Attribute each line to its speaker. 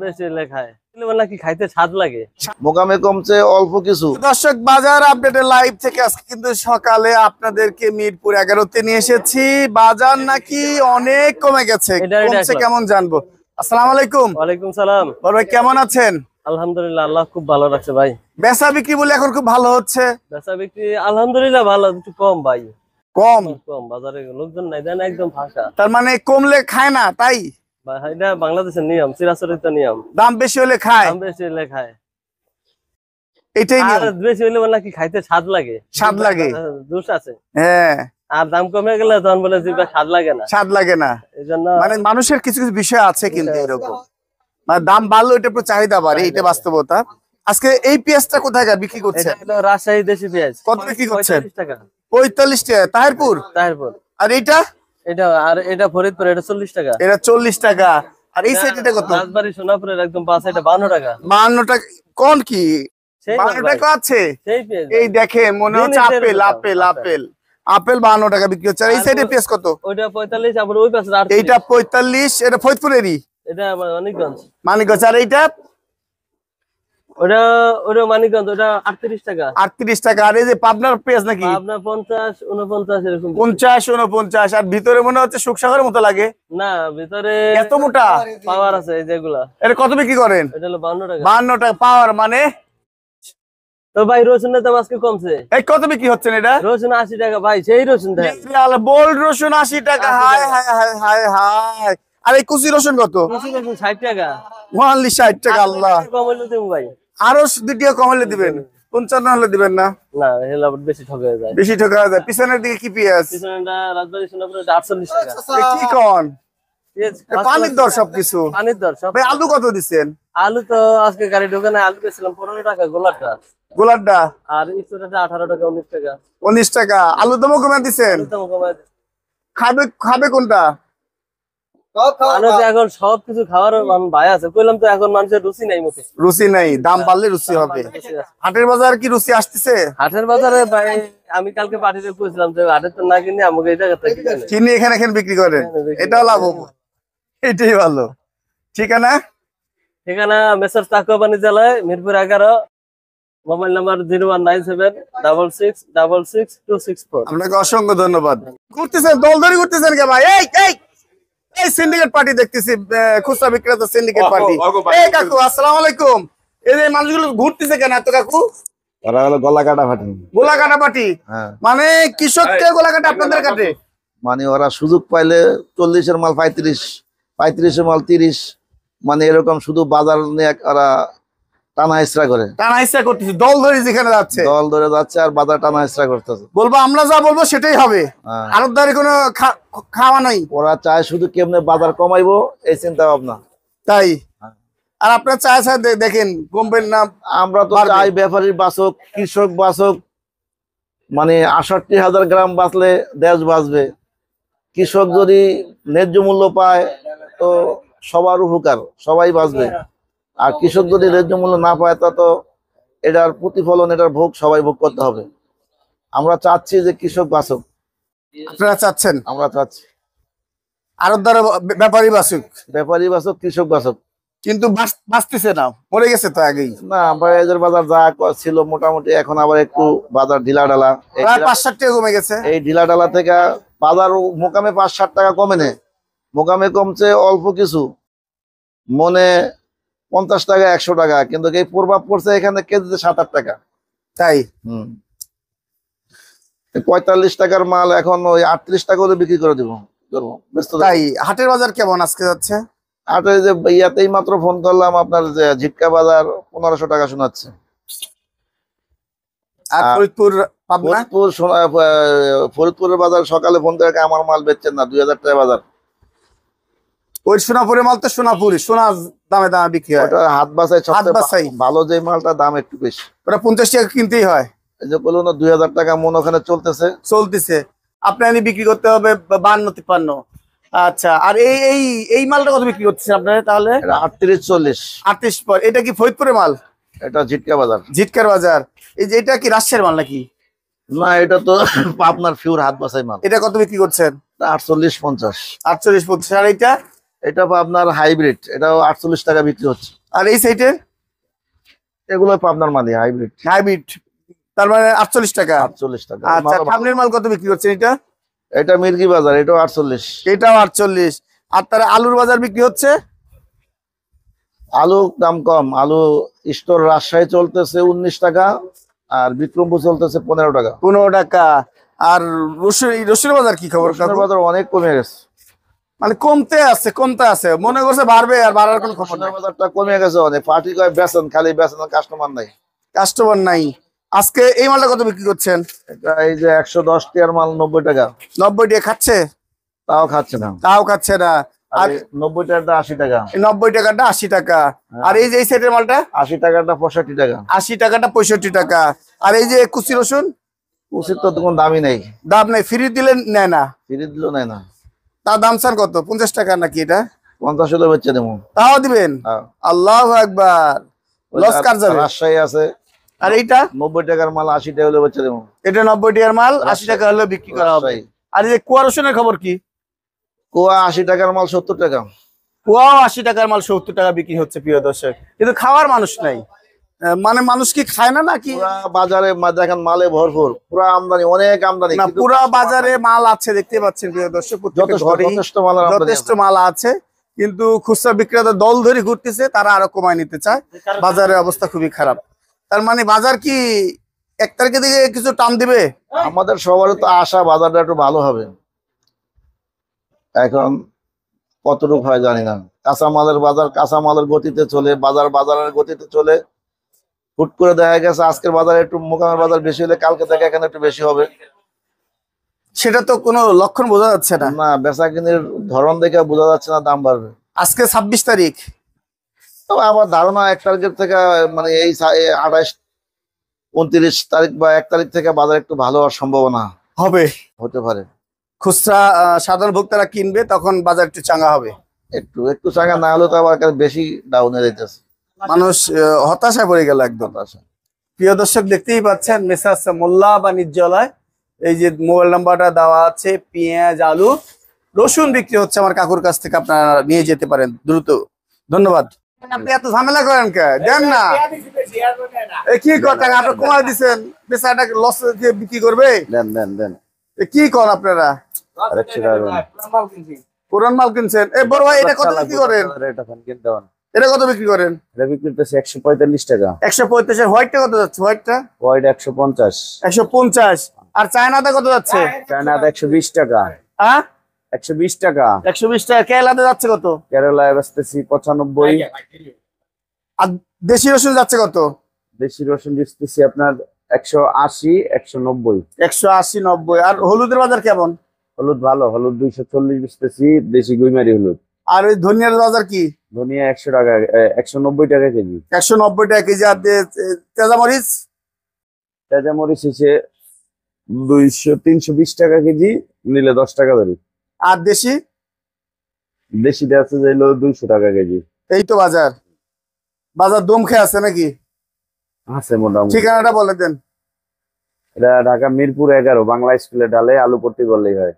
Speaker 1: বেশি লেখায় নাকি খাইতে স্বাদ লাগে।
Speaker 2: মোকামে কমছে অল্প কিছু।
Speaker 3: দর্শক বাজার আপডেটের লাইভ থেকে আজকে কিন্তু সকালে আপনাদেরকে মিরপুর 11-তে নিয়ে এসেছি। বাজার নাকি অনেক কমে গেছে, কমছে কেমন জানবো। আসসালামু আলাইকুম।
Speaker 1: ওয়ালাইকুম সালাম।
Speaker 3: বড় ভাই কেমন আছেন?
Speaker 1: আলহামদুলিল্লাহ, আল্লাহ খুব ভালো রাখছে ভাই।
Speaker 3: বেচা বিক্রি বলে এখন খুব ভালো হচ্ছে?
Speaker 1: বেচা বিক্রি আলহামদুলিল্লাহ ভালো, একটু কম ভাই।
Speaker 3: কম
Speaker 1: বাজারে লোকজন নাই, দেন একদম ফাঁকা।
Speaker 3: তার মানে কমলে খায় না তাই?
Speaker 1: এটা বাংলাদেশের নিয়ম, চিরাচরিত নিয়ম।
Speaker 3: দাম বেশি হলে খায়,
Speaker 1: দাম বেশি হলে খায়,
Speaker 3: এটাই নিয়ম।
Speaker 1: আর বেশি হলে নাকি খাইতে স্বাদ লাগে।
Speaker 3: স্বাদ লাগে,
Speaker 1: দোষ আছে।
Speaker 3: হ্যাঁ।
Speaker 1: আর দাম কমে গেলে তখন বলে জিভে স্বাদ লাগে না,
Speaker 3: স্বাদ লাগে না।
Speaker 1: এইজন্য
Speaker 3: মানে মানুষের কিছু কিছু বিষয় আছে কিন্তু এরকম, মানে দাম বাড়লো এটা পুরো চাহিদা বাড়ে, এটা বাস্তবতা। আজকে এই পেঁয়াজটা কোথায় বিক্রি করছে?
Speaker 1: রাজশাহী দেশি পেঁয়াজ।
Speaker 3: কত বিক্রি করছেন?
Speaker 1: 45 টাকা।
Speaker 3: 45 টাকা তাহিরপুর। আর এইটা?
Speaker 1: এটা ফরিদপুর, এটা 40 টাকা।
Speaker 3: এটা 40 টাকা। আর এই সাইড এটা কত?
Speaker 1: রাজবাড়ী সোনাপুরের একদম পাশে, এটা 52 টাকা।
Speaker 3: 52 টাকা কোন কি? 52 টাকা আছে। এই দেখে মনে হচ্ছে আপেল আপেল আপেল আপেল 52 টাকা বিক্রি হচ্ছে। আর এই সাইডে পেঁয়াজ কত?
Speaker 1: ওইটা 45, আবার ওই পাশে 38।
Speaker 3: এইটা 45, এটা ফরিদপুরেরই।
Speaker 1: এটা মানিকগঞ্জ।
Speaker 3: মানিকগঞ্জ। আর এইটা?
Speaker 1: ওটা মানিকগঞ্জ, ওটা 38 টাকা।
Speaker 3: 38 টাকা। আর এই যে পাবনার পেঁয়াজ নাকি?
Speaker 1: আপনার 50, 49 এরকম।
Speaker 3: 50, 49। আর ভিতরে মনে হচ্ছে শুকসাগরের মতো লাগে।
Speaker 1: না, ভিতরে
Speaker 3: এত মোটা
Speaker 1: পাওয়ার আছে এই যেগুলা।
Speaker 3: এটা কত বিক্রি করেন?
Speaker 1: এটা হলো 52 টাকা।
Speaker 3: 52 টাকা পাওয়ার মানে?
Speaker 1: তো ভাই রসুনের দাম আজকে কমছে।
Speaker 3: এই কত বিক্রি হচ্ছে এটা?
Speaker 1: রসুন 80 টাকা ভাই, সেই রসুন দেন।
Speaker 3: বোল্ড রসুন 80 টাকা। হায় হায় হায় হায় হায়। আর এই কুচি রসুন কত?
Speaker 1: কুচি রসুন 60 টাকা।
Speaker 3: 60 টাকা। আল্লাহ,
Speaker 1: কম হইলে দেবো ভাই।
Speaker 3: আরো 2 টাকা কম হলে দিবেন। 55 হলে দিবেন না?
Speaker 1: না, হেলা বেশি ঠকে যায়।
Speaker 3: বেশি ঠকা যায়। পিছনের দিকে কি পেঁয়াজ?
Speaker 1: পিছনেটা রাজবাড়ী সোনাপুরে 48 টাকা।
Speaker 3: কি কোন পানির দর সবকিছু?
Speaker 1: পানির দর সব।
Speaker 3: ভাই আলু কত দিচ্ছেন?
Speaker 1: আলু তো আজকে গাড়ি ঢোকে না, আলু পেয়েছিলাম 15 টাকা গোলাটা।
Speaker 3: গোলারটা?
Speaker 1: আর ইসুটাটা 18 টাকা, 19 টাকা।
Speaker 3: 19 টাকা। আলু দামও কমে দিচ্ছেন? খাবে কোনটা?
Speaker 1: এখন সবকিছু খাওয়ার ভাই আছে, কইলাম তো এখন মানুষের রুচি নাই মুখে।
Speaker 3: রুচি নাই, দাম বাড়লে রুচি হবে। হাটের বাজার কি রুচি আসতেছে?
Speaker 1: হাটের বাজারে ভাই আমি কালকে পাঠিয়ে কইছিলাম যে হাটের তো না কিনে আমাকে এই জায়গা থেকে
Speaker 3: কিনে এখানে বিক্রি করেন, এটাও লাভ হবে, এটাই ভালো। ঠিকানা?
Speaker 1: ঠিকানা মেসার্স তাকুয়াপানি জেলায়, মিরপুর 11, মোবাইল নাম্বার 01976666264।
Speaker 3: আপনাকে অসংখ্য ধন্যবাদ। ঘুরতেছেন দল ধরে ঘুরতেছেন কে ভাই? এই সিন্ডিকেট পার্টি দেখতেছি, খুচরা বিক্রেতা সিন্ডিকেট পার্টি। এই কাকু আসসালামু আলাইকুম। এই যে মানুষগুলো ঘুরতেছে কেন এত কাকু?
Speaker 2: ওরা হলো গলা কাটা পার্টি।
Speaker 3: গোলা কাটা পার্টি? মানে কৃষককে গোলা কাটা আপনাদের কাটে?
Speaker 2: মানে ওরা সুযোগ পাইলে 40-এর মাল 35, 35-এর মাল 30, মানে এরকম শুধু বাজার নিয়ে ওরা টানা হেঁচড়া করে।
Speaker 3: টানা হেঁচড়া করতেছে, দল ধরে যেখানে যাচ্ছে
Speaker 2: দল ধরে যাচ্ছে আর বাজার টানা হেঁচড়া করতেছে।
Speaker 3: বলবো আমরা যা বলবো সেটাই হবে, আড়তদারি কোনো খাওয়া নাই।
Speaker 2: ওরা চায় শুধু কেমনে বাজার কমাইবো এই চিন্তা ভাবনা।
Speaker 3: তাই? আর আপনার চায় দেখেন কমবেন না?
Speaker 2: আমরা তো চাই ব্যাপারীর বাঁচক, কৃষক বাঁচক, মানে 68,000 গ্রাম বাঁচলে দেশ বাঁচবে। কৃষক যদি ন্যায্য মূল্য পায় তো সবার উপকার, সবাই বাঁচবে। আর কৃষক যদি ন্যায্য মূল্য না পায় তা তো এটার প্রতিফলন, এটার ভোগ সবাই ভোগ করতে হবে। আমরা চাচ্ছি যে কৃষক বাঁচক।
Speaker 3: আপনারা চাচ্ছেন?
Speaker 2: আমরা চাচ্ছি
Speaker 3: আড়তদার ব্যাপারী বাঁচুক,
Speaker 2: ব্যাপারী বাঁচক, কৃষক বাঁচক।
Speaker 3: কিন্তু বাঁচতেছে না, মরে গেছে তো আগেই।
Speaker 2: না, পেঁয়াজের বাজার যা ছিল মোটামুটি, এখন আবার একটু বাজার ঢিলা ঢালা,
Speaker 3: 5-7 টাকা কমে গেছে।
Speaker 2: এই ঢিলা ঢালা থেকে বাজার মোকামে 5-7 টাকা কমে নেই, মোকামে কমছে অল্প কিছু, মনে 50 টাকা 100 টাকা, কিন্তু এই প্রভাব পড়ছে এখানে কেজিতে 7-8 টাকা।
Speaker 3: তাই?
Speaker 2: 45 টাকার মাল এখন ওই 38 টাকা করে বিক্রি করে দিব।
Speaker 3: তাই? হাটের বাজার কেমন আজকে যাচ্ছে?
Speaker 2: হাটে যে ইয়াতেই মাত্র ফোন করলাম, আপনার যে ঝিটকা বাজার 1500 টাকা শোনাচ্ছে।
Speaker 3: আর
Speaker 2: ফরিদপুরের বাজার সকালে ফোন করে আমার মাল বেচছেন না, 2000 টাকা বাজার।
Speaker 3: ওই সোনাপুরের মাল তো সোনাপুরি, সোনা দামে দামে বিক্রি হয়।
Speaker 2: হাত বাছাই ভালো যে মালটা দাম একটু বেশি,
Speaker 3: ওটা 50 টাকা কিনতেই হয়।
Speaker 2: এই যে বলুন 2000 টাকা মন ওখানে চলতেছে।
Speaker 3: আপনি বিক্রি করতে হবে 52-53। আচ্ছা, আর এই মালটা কত বিক্রি করতেছে আপনারা তাহলে?
Speaker 2: 38-40।
Speaker 3: 38 পর। এটা কি ফরিদপুরের মাল?
Speaker 2: এটা ঝিটকা বাজার।
Speaker 3: ঝিটকার বাজার। এই যে এটা কি রাজশাহীর মাল নাকি?
Speaker 2: না, এটা তো পাবনার ফিউর হাত বাছাই মাল।
Speaker 3: এটা কত বিক্রি করছেন?
Speaker 2: 48-50।
Speaker 3: 48-50। আর
Speaker 2: এটা আপনার হাইব্রিড, এটাও 48 টাকা বিক্রি হচ্ছে।
Speaker 3: আর এই সাইডের
Speaker 2: এগুলো আপনার মালি হাইব্রিড।
Speaker 3: হাইব্রিড, তার মানে 48 টাকা।
Speaker 2: 48 টাকা।
Speaker 3: আচ্ছা, সামনের মাল কত বিক্রি করছেন এটা?
Speaker 2: এটা মির্গি বাজার, এটাও 48।
Speaker 3: এটাও 48। আর তার আলুর বাজার বিক্রি হচ্ছে?
Speaker 2: আলু দাম কম, আলু স্টোর রাজশাহী চলতেছে 19 টাকা, আর বিক্রমপুর চলতেছে 15 টাকা।
Speaker 3: 15 টাকা। আর রসুনের বাজার কি খবর?
Speaker 2: রসুনের বাজার অনেক কমে গেছে,
Speaker 3: মানে কমতে আছে, মনে করছে বাড়বে, আর বাড়ার কোনো খবর নাই।
Speaker 2: রসুনের বাজারটা কমে গেছে অনেক। পার্টি কয় বেচেন, খালি বেচেন, কাস্টমার নাই।
Speaker 3: কাস্টমার নাই। আজকে এই মালটা কত বিক্রি করছেন?
Speaker 2: এটা এই যে 110 টাকার মাল 90 টাকা।
Speaker 3: 90 টাকা খাচ্ছে?
Speaker 2: তাও খাচ্ছে না।
Speaker 3: আর
Speaker 2: 90 টাকাটা 80 টাকা।
Speaker 3: 90 টাকাটা 80 টাকা। আর এই যে এই সাইডের মালটা
Speaker 2: 80 টাকাটা 65 টাকা।
Speaker 3: 80 টাকাটা 65 টাকা। আর এই যে কুচি রসুন?
Speaker 2: উচিত তো কোনো দামই নেই,
Speaker 3: দাম নেই, ফ্রি দিলে নেয় না।
Speaker 2: ফিরে দিলেও নেয় না।
Speaker 3: তার দাম স্যার কত? 50 টাকা নাকি এটা?
Speaker 2: 50 হলে বেচে দেবো।
Speaker 3: তাও দিবেন?
Speaker 2: হ্যাঁ।
Speaker 3: আল্লাহু আকবার। লস কার যাবে?
Speaker 2: রাজশাহী আছে।
Speaker 3: আর এইটা
Speaker 2: 90 টাকার মাল 80 টাকা হলে বেচে দেবো।
Speaker 3: এটা 90 টাকার মাল 80 টাকা হলে বিক্রি করা হবে।
Speaker 2: রাজশাহী।
Speaker 3: আর এই যে কুয়া রসুনের খবর কি?
Speaker 2: কোয়া 80 টাকার মাল 70 টাকা।
Speaker 3: কুয়াও 80 টাকার মাল 70 টাকা বিক্রি হচ্ছে প্রিয় দর্শক। কিন্তু খাওয়ার মানুষ নাই, মানে মানুষ কি খায় না নাকি?
Speaker 2: পুরা বাজারে দেখেন মালে ভরপুর, পুরা আমদানি, অনেক আমদানি।
Speaker 3: না,
Speaker 2: কিন্তু
Speaker 3: পুরা বাজারে মাল আছে, দেখতে পাচ্ছেন প্রিয় দর্শক। প্রত্যেকটা ঘরেই
Speaker 2: যথেষ্ট মালের আমদানি
Speaker 3: যথেষ্ট
Speaker 2: আছে।
Speaker 3: মাল আছে, কিন্তু খুচরা বিক্রেতা দল ধরে ঘুরতেছে, তারা আরো কমায় নিতে চায়। বাজারের অবস্থা খুবই খারাপ। তার মানে বাজার কি 1 তারিখের দিকে কিছু টান দিবে?
Speaker 2: আমাদের সবারই তো আশা বাজারটা একটু ভালো হবে। এখন কতটুকু হয় জানি না। কাঁচামালের বাজার কাঁচামালের গতিতে চলে, বাজারের গতিতে চলে। হুট করে দেখা গেছে আজকের বাজারে একটু মোকামের বাজার বেশি হলে কালকে থেকে এখানে একটু বেশি হবে।
Speaker 3: সেটা তো কোনো লক্ষণ বোঝা যাচ্ছে না।
Speaker 2: না, বেচা কিনের ধরন দেখে বোঝা যাচ্ছে না দাম বাড়বে।
Speaker 3: আজকে 26 তারিখ।
Speaker 2: তবে আমার ধারণা 1 তারিখের থেকে, মানে এই 28 29 তারিখ বা 1 তারিখ থেকে বাজার একটু ভালো হওয়ার সম্ভাবনা
Speaker 3: হবে,
Speaker 2: হতে পারে।
Speaker 3: খুচরা সাধারণ ভোক্তারা কিনবে, তখন বাজার একটু চাঙ্গা হবে।
Speaker 2: একটু চাঙ্গা না হলে তো আবার বেশি ডাউনে যাইতেছে।
Speaker 3: মানুষ হতাশায় পড়ে গেল একদম। প্রিয় দর্শক, দেখতেই পাচ্ছেন মেসার্স মোল্লা বাণিজ্যালয়, এই যে মোবাইল নাম্বারটা দেওয়া আছে। পেঁয়াজ, আলু, রসুন বিক্রি হচ্ছে আমার কাকুর কাছ থেকে, আপনারা নিয়ে যেতে পারেন দ্রুত। ধন্যবাদ। আপনি এত ঝামেলা করেন কে? দেন না, কি কথা আপনি কমায় দিচ্ছেন, বেচাটা লস বিক্রি করবে।
Speaker 2: দেন
Speaker 3: কি কর আপনারা? পুরান মাল কিনছেন? এই বড় ভাই, এটা কত বিক্রি করেন? এটা কত বিক্রি করেন?
Speaker 2: 145 টাকা।
Speaker 3: 145। হোয়াইটটা কত যাচ্ছে? হোয়াইটটা
Speaker 2: 150।
Speaker 3: 150। আর চায়নাটা কত যাচ্ছে?
Speaker 2: চায়নাতে 120 টাকা। 120 টাকা।
Speaker 3: 120 টাকা। কেরালাতে যাচ্ছে কত?
Speaker 2: কেরালায় বেচতেছি 95।
Speaker 3: আর দেশি রসুন যাচ্ছে কত?
Speaker 2: দেশি রসুন বেচতেছি আপনার 180, 190।
Speaker 3: 180, 90। আর হলুদের বাজার কেমন?
Speaker 2: হলুদ ভালো, হলুদ 240 বেচতেছি, দেশি গুইমারি হলুদ।
Speaker 3: আর ওই ধনিয়ার বাজার কি?
Speaker 2: ধনিয়া 100 টাকা, 190 টাকা কেজি।
Speaker 3: 190 টাকা কেজি। আর তেজামরিচ?
Speaker 2: তেজামরিচ হচ্ছে 320 টাকা কেজি, নিলে 10 টাকা ধরি।
Speaker 3: আর দেশি?
Speaker 2: দেশিটা আছে যাইলো 200 টাকা কেজি।
Speaker 3: এই তো বাজার দম খেয়ে আছে নাকি?
Speaker 2: আছে মোটামুটি।
Speaker 3: ঠিকানাটা বলে দেন।
Speaker 2: এটা ঢাকা মিরপুর 11 বাংলা স্কুলের ডালে আলুপট্টি বললেই হয়।